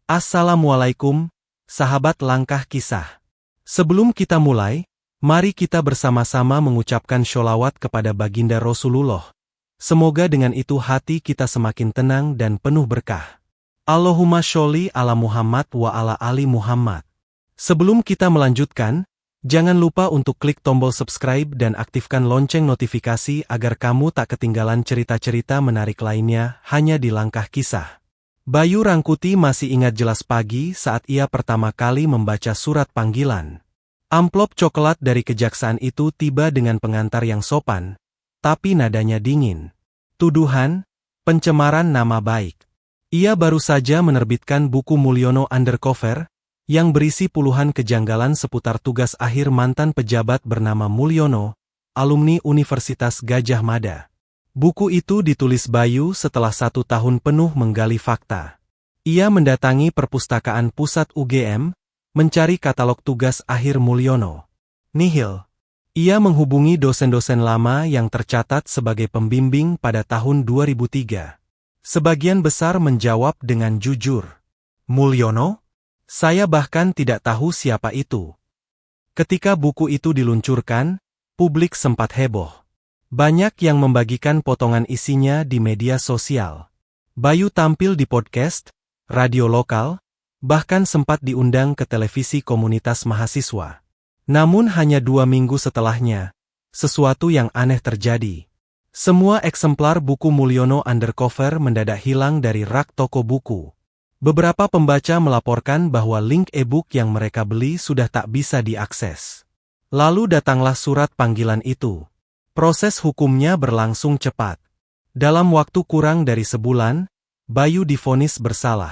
Assalamualaikum, sahabat Langkah Kisah. Sebelum kita mulai, mari kita bersama-sama mengucapkan sholawat kepada baginda Rasulullah. Semoga dengan itu hati kita semakin tenang dan penuh berkah. Allahumma sholli ala Muhammad wa ala ali Muhammad. Sebelum kita melanjutkan, jangan lupa untuk klik tombol subscribe dan aktifkan lonceng notifikasi agar kamu tak ketinggalan cerita-cerita menarik lainnya hanya di Langkah Kisah. Bayu Rangkuti masih ingat jelas pagi saat ia pertama kali membaca surat panggilan. Amplop coklat dari kejaksaan itu tiba dengan pengantar yang sopan, tapi nadanya dingin. Tuduhan, pencemaran nama baik. Ia baru saja menerbitkan buku Mulyono Undercover, yang berisi puluhan kejanggalan seputar tugas akhir mantan pejabat bernama Mulyono, alumni Universitas Gadjah Mada. Buku itu ditulis Bayu setelah 1 tahun penuh menggali fakta. Ia mendatangi perpustakaan pusat UGM, mencari katalog tugas akhir Mulyono. Nihil. Ia menghubungi dosen-dosen lama yang tercatat sebagai pembimbing pada tahun 2003. Sebagian besar menjawab dengan jujur. Mulyono? Saya bahkan tidak tahu siapa itu. Ketika buku itu diluncurkan, publik sempat heboh. Banyak yang membagikan potongan isinya di media sosial. Bayu tampil di podcast, radio lokal, bahkan sempat diundang ke televisi komunitas mahasiswa. Namun hanya 2 minggu setelahnya, sesuatu yang aneh terjadi. Semua eksemplar buku Mulyono Undercover mendadak hilang dari rak toko buku. Beberapa pembaca melaporkan bahwa link e-book yang mereka beli sudah tak bisa diakses. Lalu datanglah surat panggilan itu. Proses hukumnya berlangsung cepat. Dalam waktu kurang dari sebulan, Bayu divonis bersalah.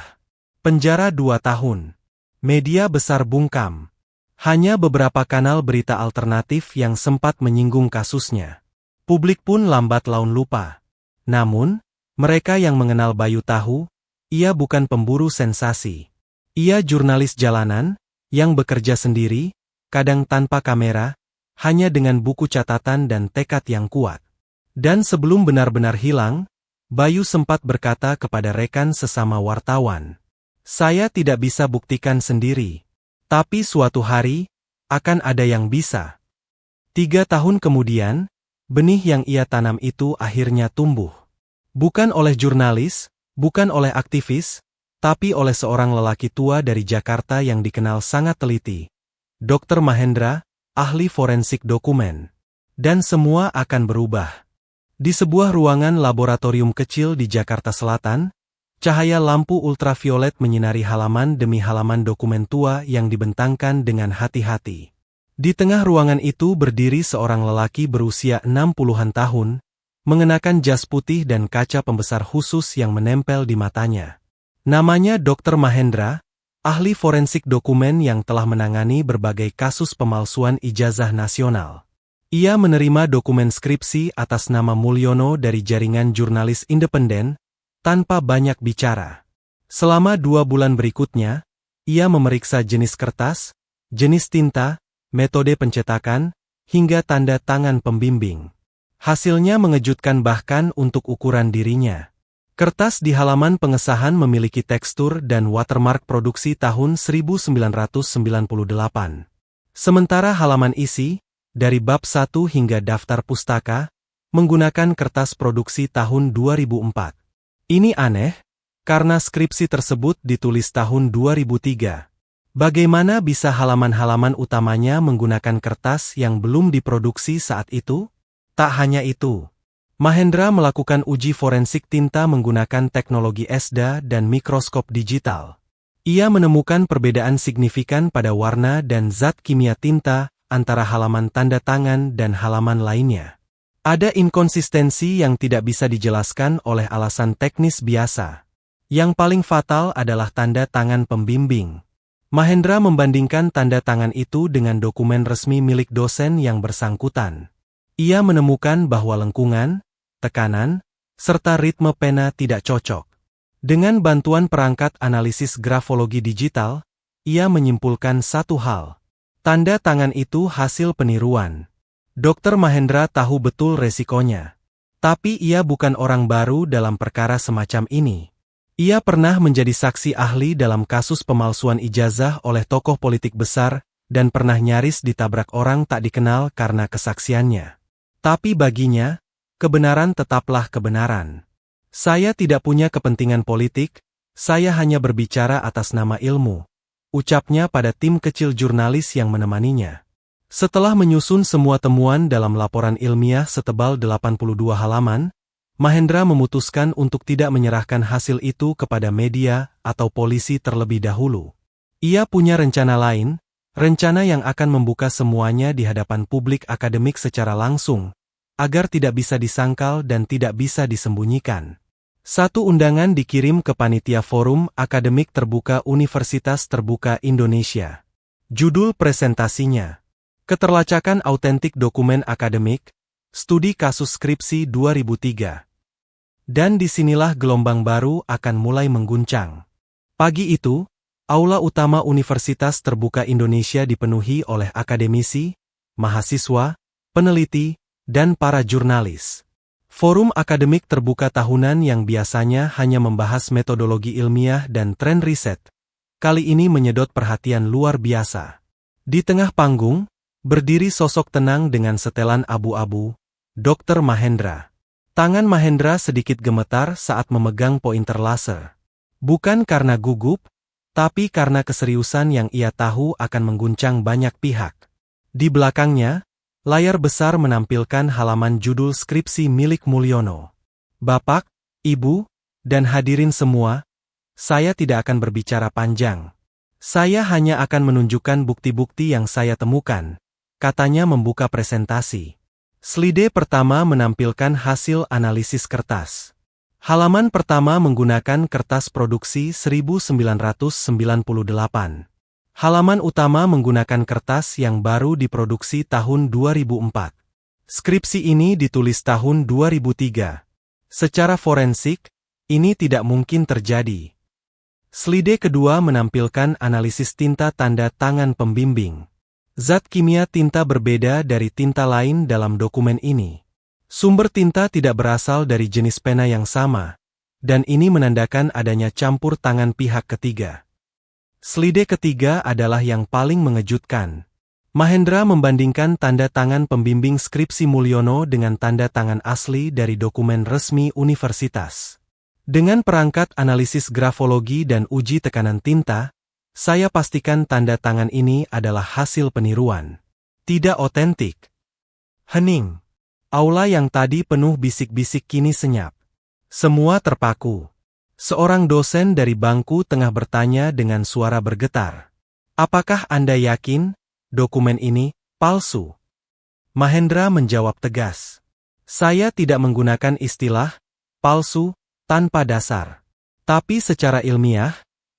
Penjara 2 tahun. Media besar bungkam. Hanya beberapa kanal berita alternatif yang sempat menyinggung kasusnya. Publik pun lambat laun lupa. Namun, mereka yang mengenal Bayu tahu, ia bukan pemburu sensasi. Ia jurnalis jalanan, yang bekerja sendiri, kadang tanpa kamera, hanya dengan buku catatan dan tekad yang kuat. Dan sebelum benar-benar hilang, Bayu sempat berkata kepada rekan sesama wartawan, "Saya tidak bisa buktikan sendiri. Tapi suatu hari, akan ada yang bisa." 3 tahun kemudian, benih yang ia tanam itu akhirnya tumbuh. Bukan oleh jurnalis, bukan oleh aktivis, tapi oleh seorang lelaki tua dari Jakarta yang dikenal sangat teliti. Dr. Mahendra, ahli forensik dokumen. Dan semua akan berubah. Di sebuah ruangan laboratorium kecil di Jakarta Selatan, cahaya lampu ultraviolet menyinari halaman demi halaman dokumen tua yang dibentangkan dengan hati-hati. Di tengah ruangan itu berdiri seorang lelaki berusia 60-an tahun, mengenakan jas putih dan kaca pembesar khusus yang menempel di matanya. Namanya Dr. Mahendra, ahli forensik dokumen yang telah menangani berbagai kasus pemalsuan ijazah nasional. Ia menerima dokumen skripsi atas nama Mulyono dari jaringan jurnalis independen, tanpa banyak bicara. Selama 2 bulan berikutnya, ia memeriksa jenis kertas, jenis tinta, metode pencetakan, hingga tanda tangan pembimbing. Hasilnya mengejutkan bahkan untuk ukuran dirinya. Kertas di halaman pengesahan memiliki tekstur dan watermark produksi tahun 1998. Sementara halaman isi, dari bab 1 hingga daftar pustaka, menggunakan kertas produksi tahun 2004. Ini aneh, karena skripsi tersebut ditulis tahun 2003. Bagaimana bisa halaman-halaman utamanya menggunakan kertas yang belum diproduksi saat itu? Tak hanya itu. Mahendra melakukan uji forensik tinta menggunakan teknologi ESDA dan mikroskop digital. Ia menemukan perbedaan signifikan pada warna dan zat kimia tinta antara halaman tanda tangan dan halaman lainnya. Ada inkonsistensi yang tidak bisa dijelaskan oleh alasan teknis biasa. Yang paling fatal adalah tanda tangan pembimbing. Mahendra membandingkan tanda tangan itu dengan dokumen resmi milik dosen yang bersangkutan. Ia menemukan bahwa lengkungan, tekanan, serta ritme pena tidak cocok. Dengan bantuan perangkat analisis grafologi digital, ia menyimpulkan satu hal. Tanda tangan itu hasil peniruan. Dr. Mahendra tahu betul resikonya. Tapi ia bukan orang baru dalam perkara semacam ini. Ia pernah menjadi saksi ahli dalam kasus pemalsuan ijazah oleh tokoh politik besar dan pernah nyaris ditabrak orang tak dikenal karena kesaksiannya. Tapi baginya, kebenaran tetaplah kebenaran. Saya tidak punya kepentingan politik, saya hanya berbicara atas nama ilmu, ucapnya pada tim kecil jurnalis yang menemaninya. Setelah menyusun semua temuan dalam laporan ilmiah setebal 82 halaman, Mahendra memutuskan untuk tidak menyerahkan hasil itu kepada media atau polisi terlebih dahulu. Ia punya rencana lain, rencana yang akan membuka semuanya di hadapan publik akademik secara langsung, agar tidak bisa disangkal dan tidak bisa disembunyikan. Satu undangan dikirim ke panitia Forum Akademik Terbuka Universitas Terbuka Indonesia. Judul presentasinya, Keterlacakan Autentik Dokumen Akademik, Studi Kasus Skripsi 2003. Dan disinilah gelombang baru akan mulai mengguncang. Pagi itu, aula utama Universitas Terbuka Indonesia dipenuhi oleh akademisi, mahasiswa, peneliti, dan para jurnalis. Forum akademik terbuka tahunan yang biasanya hanya membahas metodologi ilmiah dan tren riset, kali ini menyedot perhatian luar biasa. Di tengah panggung, berdiri sosok tenang dengan setelan abu-abu, Dr. Mahendra. Tangan Mahendra sedikit gemetar saat memegang pointer laser. Bukan karena gugup, tapi karena keseriusan yang ia tahu akan mengguncang banyak pihak. Di belakangnya, layar besar menampilkan halaman judul skripsi milik Mulyono. Bapak, Ibu, dan hadirin semua, saya tidak akan berbicara panjang. Saya hanya akan menunjukkan bukti-bukti yang saya temukan, katanya membuka presentasi. Slide pertama menampilkan hasil analisis kertas. Halaman pertama menggunakan kertas produksi 1998. Halaman utama menggunakan kertas yang baru diproduksi tahun 2004. Skripsi ini ditulis tahun 2003. Secara forensik, ini tidak mungkin terjadi. Slide kedua menampilkan analisis tinta tanda tangan pembimbing. Zat kimia tinta berbeda dari tinta lain dalam dokumen ini. Sumber tinta tidak berasal dari jenis pena yang sama, dan ini menandakan adanya campur tangan pihak ketiga. Slide ketiga adalah yang paling mengejutkan. Mahendra membandingkan tanda tangan pembimbing skripsi Mulyono dengan tanda tangan asli dari dokumen resmi universitas. Dengan perangkat analisis grafologi dan uji tekanan tinta, saya pastikan tanda tangan ini adalah hasil peniruan. Tidak otentik. Hening. Aula yang tadi penuh bisik-bisik kini senyap. Semua terpaku. Seorang dosen dari bangku tengah bertanya dengan suara bergetar. Apakah Anda yakin dokumen ini palsu? Mahendra menjawab tegas. Saya tidak menggunakan istilah palsu tanpa dasar. Tapi secara ilmiah,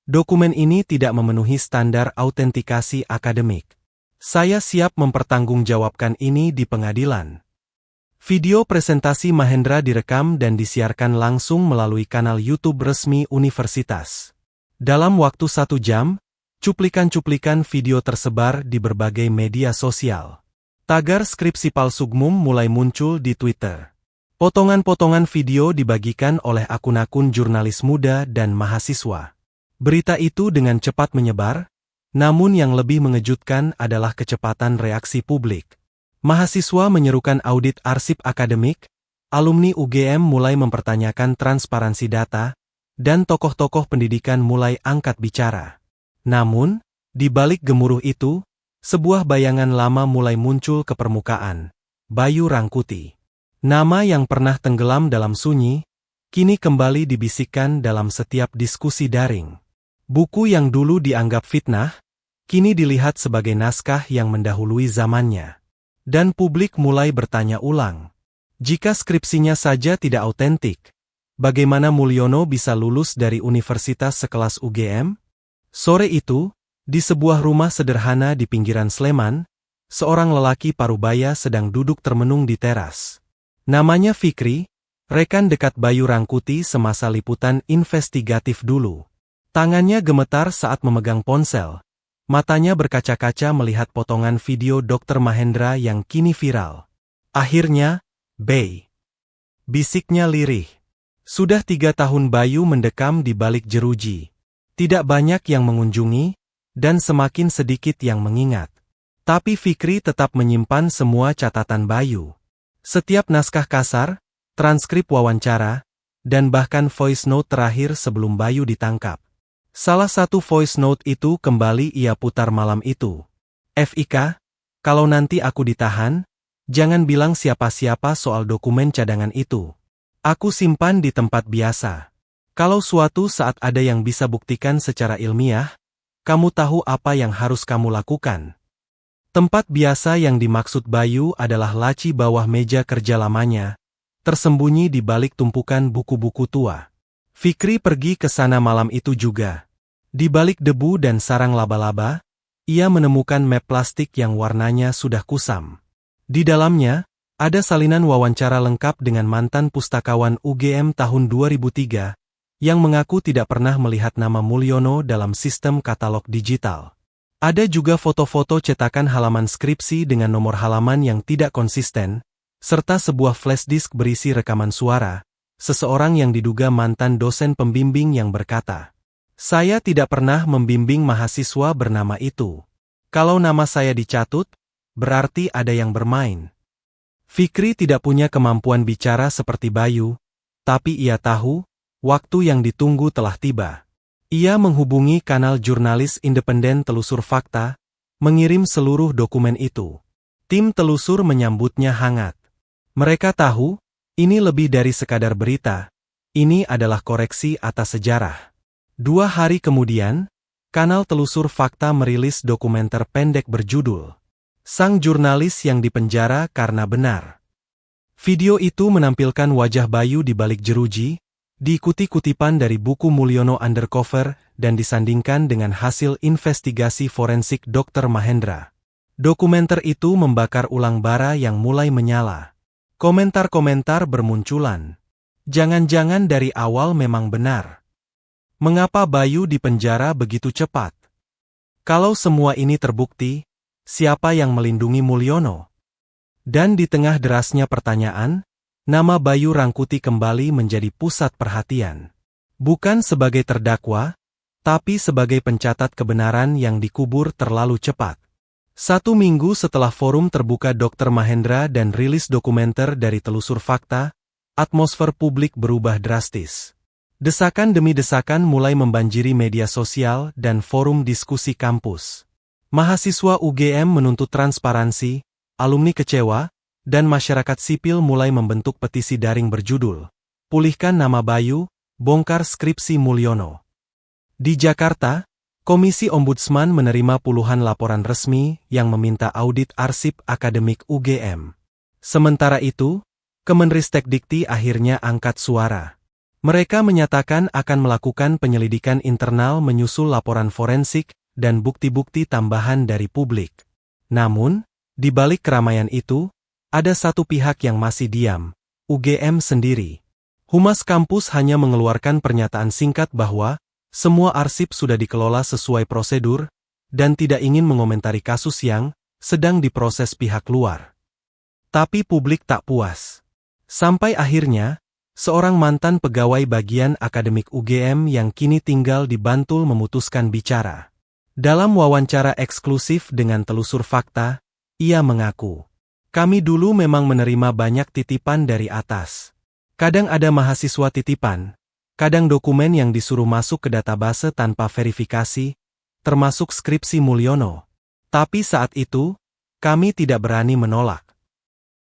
dokumen ini tidak memenuhi standar autentikasi akademik. Saya siap mempertanggungjawabkan ini di pengadilan. Video presentasi Mahendra direkam dan disiarkan langsung melalui kanal YouTube resmi universitas. Dalam waktu 1 jam, cuplikan-cuplikan video tersebar di berbagai media sosial. Tagar skripsi palsugmum mulai muncul di Twitter. Potongan-potongan video dibagikan oleh akun-akun jurnalis muda dan mahasiswa. Berita itu dengan cepat menyebar, namun yang lebih mengejutkan adalah kecepatan reaksi publik. Mahasiswa menyerukan audit arsip akademik, alumni UGM mulai mempertanyakan transparansi data, dan tokoh-tokoh pendidikan mulai angkat bicara. Namun, di balik gemuruh itu, sebuah bayangan lama mulai muncul ke permukaan, Bayu Rangkuti. Nama yang pernah tenggelam dalam sunyi, kini kembali dibisikkan dalam setiap diskusi daring. Buku yang dulu dianggap fitnah, kini dilihat sebagai naskah yang mendahului zamannya. Dan publik mulai bertanya ulang. Jika skripsinya saja tidak autentik, bagaimana Mulyono bisa lulus dari universitas sekelas UGM? Sore itu, di sebuah rumah sederhana di pinggiran Sleman, seorang lelaki parubaya sedang duduk termenung di teras. Namanya Fikri, rekan dekat Bayu Rangkuti semasa liputan investigatif dulu. Tangannya gemetar saat memegang ponsel. Matanya berkaca-kaca melihat potongan video Dr. Mahendra yang kini viral. Akhirnya, Bay. Bisiknya lirih. Sudah 3 tahun Bayu mendekam di balik jeruji. Tidak banyak yang mengunjungi, dan semakin sedikit yang mengingat. Tapi Fikri tetap menyimpan semua catatan Bayu. Setiap naskah kasar, transkrip wawancara, dan bahkan voice note terakhir sebelum Bayu ditangkap. Salah satu voice note itu kembali ia putar malam itu. "FIK, kalau nanti aku ditahan, jangan bilang siapa-siapa soal dokumen cadangan itu. Aku simpan di tempat biasa. Kalau suatu saat ada yang bisa buktikan secara ilmiah, kamu tahu apa yang harus kamu lakukan." Tempat biasa yang dimaksud Bayu adalah laci bawah meja kerja lamanya, tersembunyi di balik tumpukan buku-buku tua. Fikri pergi ke sana malam itu juga. Di balik debu dan sarang laba-laba, ia menemukan map plastik yang warnanya sudah kusam. Di dalamnya, ada salinan wawancara lengkap dengan mantan pustakawan UGM tahun 2003, yang mengaku tidak pernah melihat nama Mulyono dalam sistem katalog digital. Ada juga foto-foto cetakan halaman skripsi dengan nomor halaman yang tidak konsisten, serta sebuah flash disk berisi rekaman suara, seseorang yang diduga mantan dosen pembimbing yang berkata, "Saya tidak pernah membimbing mahasiswa bernama itu. Kalau nama saya dicatut, berarti ada yang bermain." Fikri tidak punya kemampuan bicara seperti Bayu, tapi ia tahu, waktu yang ditunggu telah tiba. Ia menghubungi kanal jurnalis independen Telusur Fakta, mengirim seluruh dokumen itu. Tim telusur menyambutnya hangat. Mereka tahu, ini lebih dari sekadar berita, ini adalah koreksi atas sejarah. 2 hari kemudian, kanal Telusur Fakta merilis dokumenter pendek berjudul "Sang Jurnalis yang Dipenjara Karena Benar". Video itu menampilkan wajah Bayu di balik jeruji, diikuti kutipan dari buku Mulyono Undercover dan disandingkan dengan hasil investigasi forensik Dr. Mahendra. Dokumenter itu membakar ulang bara yang mulai menyala. Komentar-komentar bermunculan. Jangan-jangan dari awal memang benar. Mengapa Bayu dipenjara begitu cepat? Kalau semua ini terbukti, siapa yang melindungi Mulyono? Dan di tengah derasnya pertanyaan, nama Bayu Rangkuti kembali menjadi pusat perhatian. Bukan sebagai terdakwa, tapi sebagai pencatat kebenaran yang dikubur terlalu cepat. 1 minggu setelah forum terbuka Dr. Mahendra dan rilis dokumenter dari Telusur Fakta, atmosfer publik berubah drastis. Desakan demi desakan mulai membanjiri media sosial dan forum diskusi kampus. Mahasiswa UGM menuntut transparansi, alumni kecewa, dan masyarakat sipil mulai membentuk petisi daring berjudul "Pulihkan Nama Bayu, Bongkar Skripsi Mulyono". Di Jakarta, Komisi Ombudsman menerima puluhan laporan resmi yang meminta audit arsip akademik UGM. Sementara itu, Kemenristekdikti akhirnya angkat suara. Mereka menyatakan akan melakukan penyelidikan internal menyusul laporan forensik dan bukti-bukti tambahan dari publik. Namun, di balik keramaian itu, ada satu pihak yang masih diam, UGM sendiri. Humas kampus hanya mengeluarkan pernyataan singkat bahwa semua arsip sudah dikelola sesuai prosedur, dan tidak ingin mengomentari kasus yang sedang diproses pihak luar. Tapi publik tak puas. Sampai akhirnya, seorang mantan pegawai bagian akademik UGM yang kini tinggal di Bantul memutuskan bicara. Dalam wawancara eksklusif dengan Telusur Fakta, ia mengaku, "Kami dulu memang menerima banyak titipan dari atas. Kadang ada mahasiswa titipan, kadang dokumen yang disuruh masuk ke database tanpa verifikasi, termasuk skripsi Mulyono. Tapi saat itu, kami tidak berani menolak."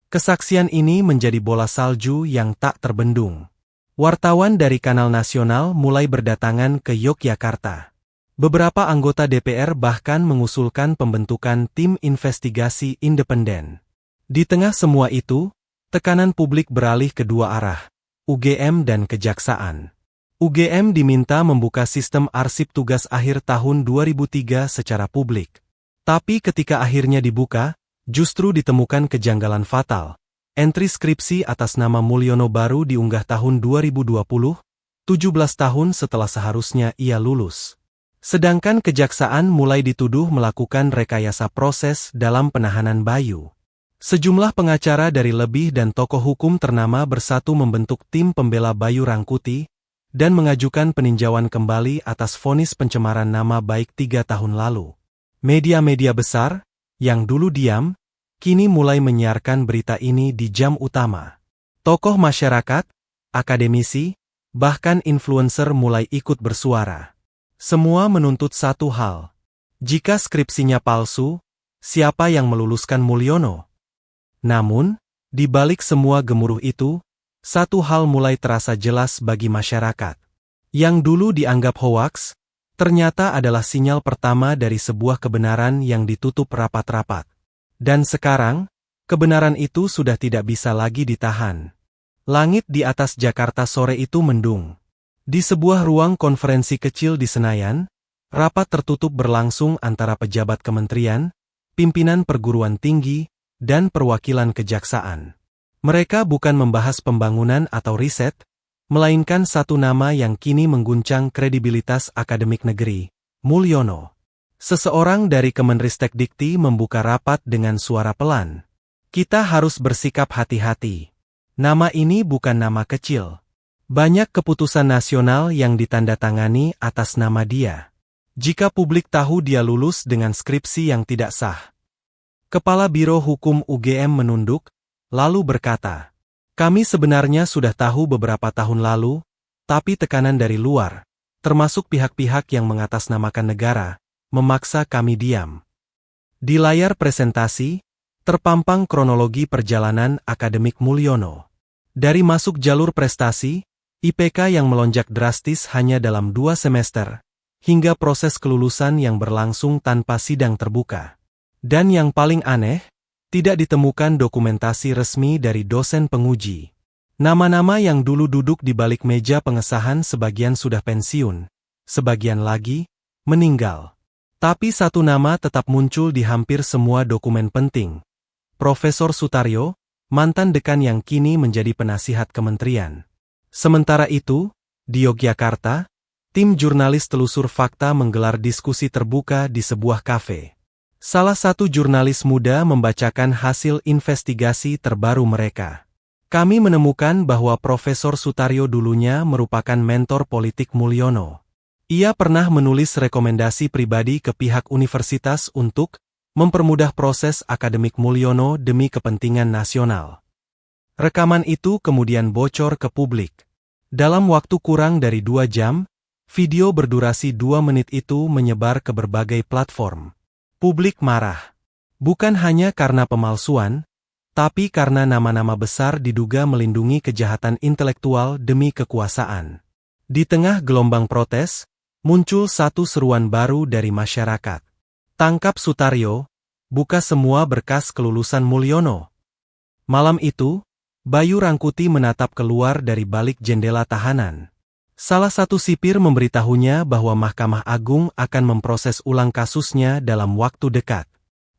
Kesaksian ini menjadi bola salju yang tak terbendung. Wartawan dari kanal nasional mulai berdatangan ke Yogyakarta. Beberapa anggota DPR bahkan mengusulkan pembentukan tim investigasi independen. Di tengah semua itu, tekanan publik beralih ke dua arah, UGM dan Kejaksaan. UGM diminta membuka sistem arsip tugas akhir tahun 2003 secara publik. Tapi ketika akhirnya dibuka, justru ditemukan kejanggalan fatal. Entri skripsi atas nama Mulyono baru diunggah tahun 2020, 17 tahun setelah seharusnya ia lulus. Sedangkan Kejaksaan mulai dituduh melakukan rekayasa proses dalam penahanan Bayu. Sejumlah pengacara dari Lebih dan tokoh hukum ternama bersatu membentuk tim pembela Bayu Rangkuti dan mengajukan peninjauan kembali atas vonis pencemaran nama baik 3 tahun lalu. Media-media besar, yang dulu diam, kini mulai menyiarkan berita ini di jam utama. Tokoh masyarakat, akademisi, bahkan influencer mulai ikut bersuara. Semua menuntut satu hal. Jika skripsinya palsu, siapa yang meluluskan Mulyono? Namun, di balik semua gemuruh itu, satu hal mulai terasa jelas bagi masyarakat. Yang dulu dianggap hoaks, ternyata adalah sinyal pertama dari sebuah kebenaran yang ditutup rapat-rapat. Dan sekarang, kebenaran itu sudah tidak bisa lagi ditahan. Langit di atas Jakarta sore itu mendung. Di sebuah ruang konferensi kecil di Senayan, rapat tertutup berlangsung antara pejabat kementerian, pimpinan perguruan tinggi, dan perwakilan kejaksaan. Mereka bukan membahas pembangunan atau riset, melainkan satu nama yang kini mengguncang kredibilitas akademik negeri, Mulyono. Seseorang dari Kemenristek Dikti membuka rapat dengan suara pelan. Kita harus bersikap hati-hati. Nama ini bukan nama kecil. Banyak keputusan nasional yang ditandatangani atas nama dia. Jika publik tahu dia lulus dengan skripsi yang tidak sah. Kepala Biro Hukum UGM menunduk, lalu berkata, "Kami sebenarnya sudah tahu beberapa tahun lalu, tapi tekanan dari luar, termasuk pihak-pihak yang mengatasnamakan negara, memaksa kami diam." Di layar presentasi, terpampang kronologi perjalanan akademik Mulyono. Dari masuk jalur prestasi, IPK yang melonjak drastis hanya dalam 2 semester, hingga proses kelulusan yang berlangsung tanpa sidang terbuka. Dan yang paling aneh, tidak ditemukan dokumentasi resmi dari dosen penguji. Nama-nama yang dulu duduk di balik meja pengesahan sebagian sudah pensiun, sebagian lagi meninggal. Tapi satu nama tetap muncul di hampir semua dokumen penting. Profesor Sutaryo, mantan dekan yang kini menjadi penasihat kementerian. Sementara itu, di Yogyakarta, tim jurnalis telusur fakta menggelar diskusi terbuka di sebuah kafe. Salah satu jurnalis muda membacakan hasil investigasi terbaru mereka. Kami menemukan bahwa Profesor Sutaryo dulunya merupakan mentor politik Mulyono. Ia pernah menulis rekomendasi pribadi ke pihak universitas untuk mempermudah proses akademik Mulyono demi kepentingan nasional. Rekaman itu kemudian bocor ke publik. Dalam waktu kurang dari 2 jam, video berdurasi 2 menit itu menyebar ke berbagai platform. Publik marah. Bukan hanya karena pemalsuan, tapi karena nama-nama besar diduga melindungi kejahatan intelektual demi kekuasaan. Di tengah gelombang protes, muncul satu seruan baru dari masyarakat. Tangkap Sutaryo, buka semua berkas kelulusan Mulyono. Malam itu, Bayu Rangkuti menatap keluar dari balik jendela tahanan. Salah satu sipir memberitahunya bahwa Mahkamah Agung akan memproses ulang kasusnya dalam waktu dekat.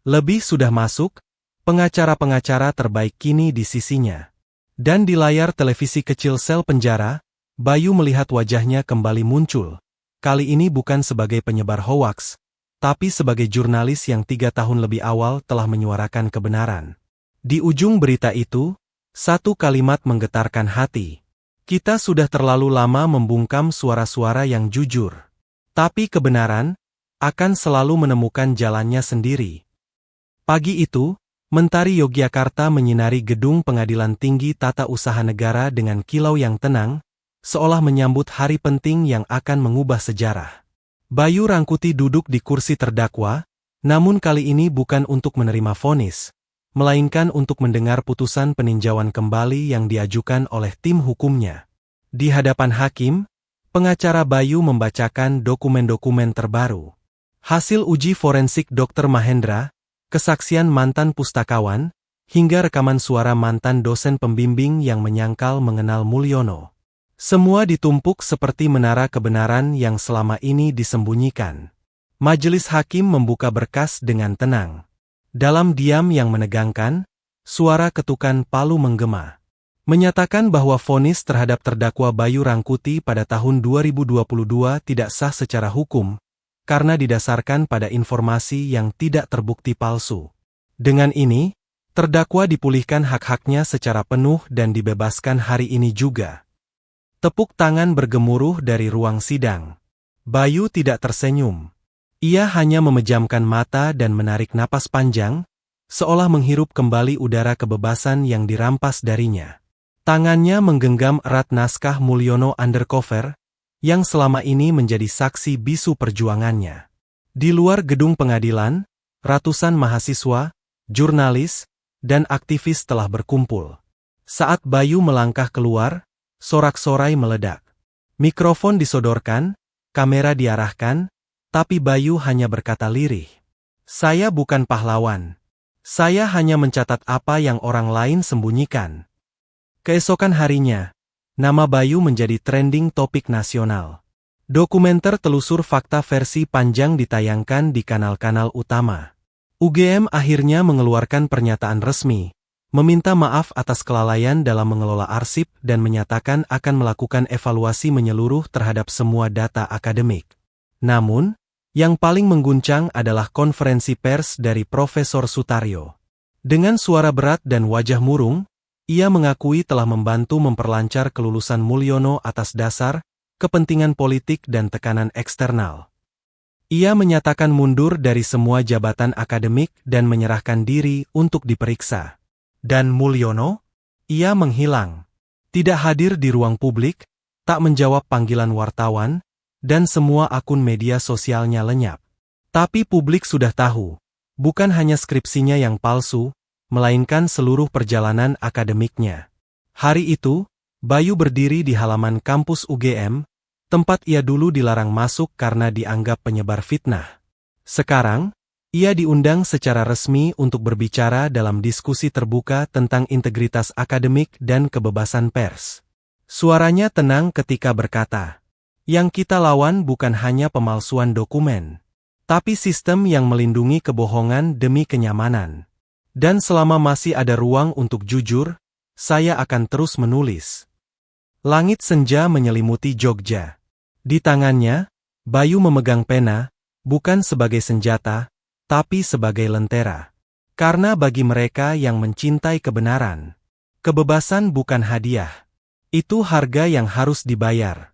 Lebih sudah masuk, pengacara-pengacara terbaik kini di sisinya. Dan di layar televisi kecil sel penjara, Bayu melihat wajahnya kembali muncul. Kali ini bukan sebagai penyebar hoaks, tapi sebagai jurnalis yang 3 tahun lebih awal telah menyuarakan kebenaran. Di ujung berita itu, satu kalimat menggetarkan hati. Kita sudah terlalu lama membungkam suara-suara yang jujur. Tapi kebenaran akan selalu menemukan jalannya sendiri. Pagi itu, Mentari Yogyakarta menyinari gedung Pengadilan Tinggi Tata Usaha Negara dengan kilau yang tenang, seolah menyambut hari penting yang akan mengubah sejarah. Bayu Rangkuti duduk di kursi terdakwa, namun kali ini bukan untuk menerima vonis, melainkan untuk mendengar putusan peninjauan kembali yang diajukan oleh tim hukumnya. Di hadapan hakim, pengacara Bayu membacakan dokumen-dokumen terbaru. Hasil uji forensik Dr. Mahendra, kesaksian mantan pustakawan, hingga rekaman suara mantan dosen pembimbing yang menyangkal mengenal Mulyono. Semua ditumpuk seperti menara kebenaran yang selama ini disembunyikan. Majelis hakim membuka berkas dengan tenang. Dalam diam yang menegangkan, suara ketukan palu menggema. Menyatakan bahwa vonis terhadap terdakwa Bayu Rangkuti pada tahun 2022 tidak sah secara hukum, karena didasarkan pada informasi yang tidak terbukti palsu. Dengan ini, Terdakwa dipulihkan hak-haknya secara penuh dan dibebaskan hari ini juga. Tepuk tangan bergemuruh dari ruang sidang. Bayu tidak tersenyum. Ia hanya memejamkan mata dan menarik napas panjang, seolah menghirup kembali udara kebebasan yang dirampas darinya. Tangannya menggenggam erat naskah Mulyono Undercover, yang selama ini menjadi saksi bisu perjuangannya. Di luar gedung pengadilan, ratusan mahasiswa, jurnalis, dan aktivis telah berkumpul. Saat Bayu melangkah keluar, sorak-sorai meledak. Mikrofon disodorkan, kamera diarahkan, tapi Bayu hanya berkata lirih. Saya bukan pahlawan. Saya hanya mencatat apa yang orang lain sembunyikan. Keesokan harinya, nama Bayu menjadi trending topik nasional. Dokumenter telusur fakta versi panjang ditayangkan di kanal-kanal utama. UGM akhirnya mengeluarkan pernyataan resmi, meminta maaf atas kelalaian dalam mengelola arsip dan menyatakan akan melakukan evaluasi menyeluruh terhadap semua data akademik. Namun, yang paling mengguncang adalah konferensi pers dari Profesor Sutaryo. Dengan suara berat dan wajah murung, ia mengakui telah membantu memperlancar kelulusan Mulyono atas dasar kepentingan politik dan tekanan eksternal. Ia menyatakan mundur dari semua jabatan akademik dan menyerahkan diri untuk diperiksa. Dan Mulyono? Ia menghilang. Tidak hadir di ruang publik, tak menjawab panggilan wartawan, dan semua akun media sosialnya lenyap. Tapi publik sudah tahu, bukan hanya skripsinya yang palsu, melainkan seluruh perjalanan akademiknya. Hari itu, Bayu berdiri di halaman kampus UGM, tempat ia dulu dilarang masuk karena dianggap penyebar fitnah. Sekarang, ia diundang secara resmi untuk berbicara dalam diskusi terbuka tentang integritas akademik dan kebebasan pers. Suaranya tenang ketika berkata, "Yang kita lawan bukan hanya pemalsuan dokumen, tapi sistem yang melindungi kebohongan demi kenyamanan. Dan selama masih ada ruang untuk jujur, saya akan terus menulis." Langit senja menyelimuti Jogja. Di tangannya, Bayu memegang pena, bukan sebagai senjata, tapi sebagai lentera. Karena bagi mereka yang mencintai kebenaran, kebebasan bukan hadiah. Itu harga yang harus dibayar.